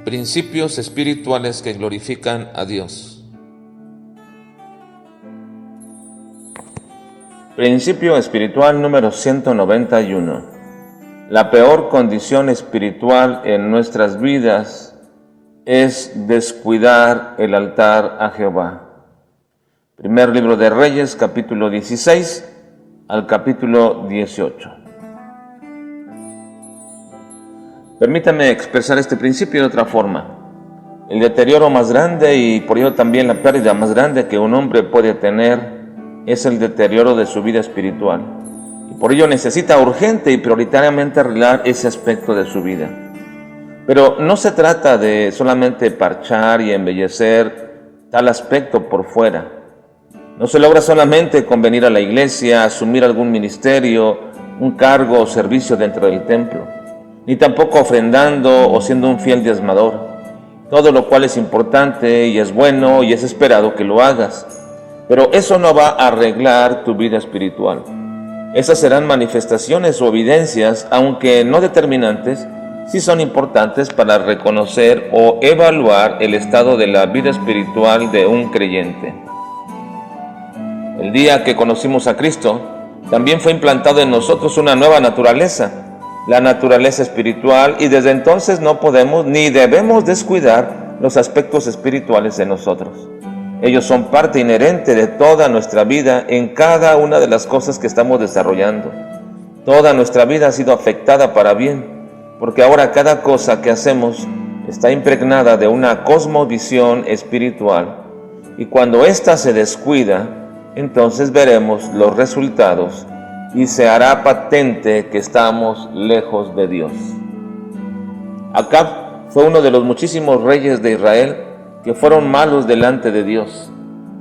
Principios espirituales que glorifican a Dios. Principio espiritual número 191. La peor condición espiritual en nuestras vidas es descuidar el altar a Jehová. Primer libro de Reyes, capítulo 16 al capítulo 18. Permítame expresar este principio de otra forma. El deterioro más grande y por ello también la pérdida más grande que un hombre puede tener es el deterioro de su vida espiritual. Y por ello necesita urgente y prioritariamente arreglar ese aspecto de su vida. Pero no se trata de solamente parchar y embellecer tal aspecto por fuera. No se logra solamente con venir a la iglesia, asumir algún ministerio, un cargo o servicio dentro del templo, ni tampoco ofrendando o siendo un fiel diezmador, todo lo cual es importante y es bueno y es esperado que lo hagas, pero eso no va a arreglar tu vida espiritual. Esas serán manifestaciones o evidencias, aunque no determinantes, sí son importantes para reconocer o evaluar el estado de la vida espiritual de un creyente. El día que conocimos a Cristo, también fue implantado en nosotros una nueva naturaleza, la naturaleza espiritual, y desde entonces no podemos ni debemos descuidar los aspectos espirituales de nosotros. Ellos son parte inherente de toda nuestra vida en cada una de las cosas que estamos desarrollando. Toda nuestra vida ha sido afectada para bien, porque ahora cada cosa que hacemos está impregnada de una cosmovisión espiritual, y cuando ésta se descuida, entonces veremos los resultados y se hará patente que estamos lejos de Dios. Acab fue uno de los muchísimos reyes de Israel que fueron malos delante de Dios.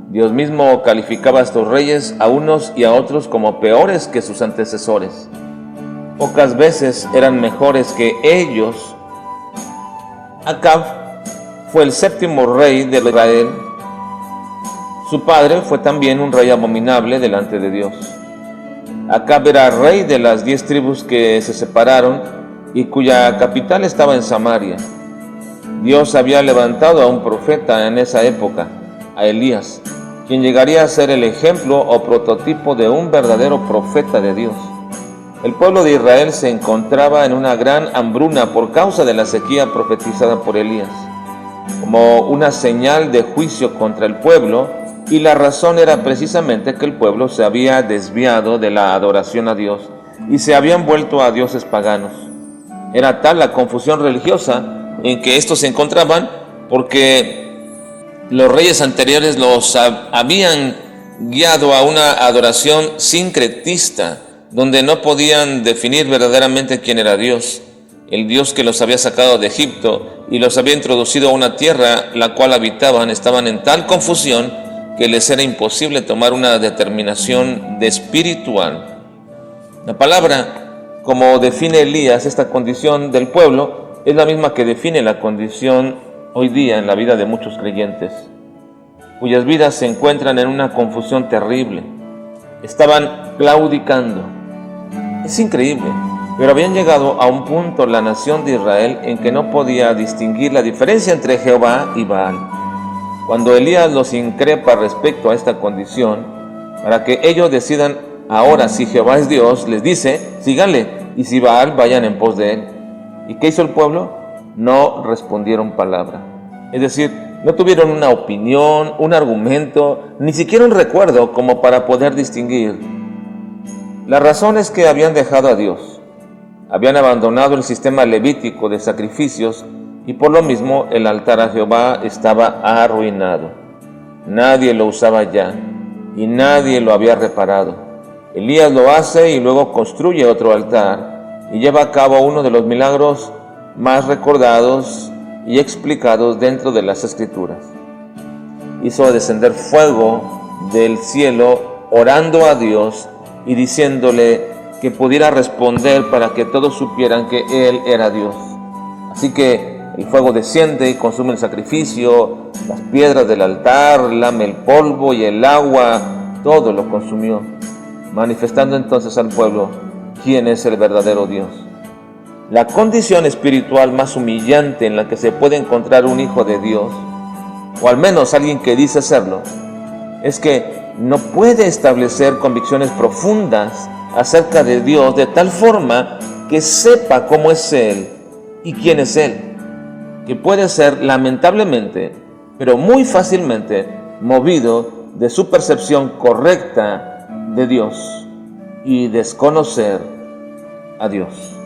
Dios mismo calificaba a estos reyes a unos y a otros como peores que sus antecesores. Pocas veces eran mejores que ellos. Acab fue el séptimo rey de Israel. Su padre fue también un rey abominable delante de Dios. Acab era rey de las 10 tribus que se separaron y cuya capital estaba en Samaria. Dios había levantado a un profeta en esa época, a Elías, quien llegaría a ser el ejemplo o prototipo de un verdadero profeta de Dios. El pueblo de Israel se encontraba en una gran hambruna por causa de la sequía profetizada por Elías, como una señal de juicio contra el pueblo. Y la razón era precisamente que el pueblo se había desviado de la adoración a Dios y se habían vuelto a dioses paganos. Era tal la confusión religiosa en que estos se encontraban porque los reyes anteriores los habían guiado a una adoración sincretista, donde no podían definir verdaderamente quién era Dios, el Dios que los había sacado de Egipto y los había introducido a una tierra la cual habitaban. Estaban en tal confusión que les era imposible tomar una determinación espiritual. La palabra, como define Elías esta condición del pueblo, es la misma que define la condición hoy día en la vida de muchos creyentes, cuyas vidas se encuentran en una confusión terrible. Estaban claudicando. Es increíble, pero habían llegado a un punto la nación de Israel en que no podía distinguir la diferencia entre Jehová y Baal. Cuando Elías los increpa respecto a esta condición, para que ellos decidan ahora si Jehová es Dios, les dice, síganle, y si Baal, vayan en pos de él. ¿Y qué hizo el pueblo? No respondieron palabra. Es decir, no tuvieron una opinión, un argumento, ni siquiera un recuerdo como para poder distinguir. La razón es que habían dejado a Dios, habían abandonado el sistema levítico de sacrificios, y por lo mismo el altar a Jehová estaba arruinado. Nadie lo usaba ya y nadie lo había reparado. Elías lo hace y luego construye otro altar y lleva a cabo uno de los milagros más recordados y explicados dentro de las Escrituras. Hizo descender fuego del cielo orando a Dios y diciéndole que pudiera responder para que todos supieran que Él era Dios. Así que el fuego desciende y consume el sacrificio, las piedras del altar, lame el polvo y el agua, todo lo consumió, manifestando entonces al pueblo quién es el verdadero Dios. La condición espiritual más humillante en la que se puede encontrar un hijo de Dios, o al menos alguien que dice serlo, es que no puede establecer convicciones profundas acerca de Dios de tal forma que sepa cómo es Él y quién es Él, que puede ser lamentablemente, pero muy fácilmente, movido de su percepción correcta de Dios y desconocer a Dios.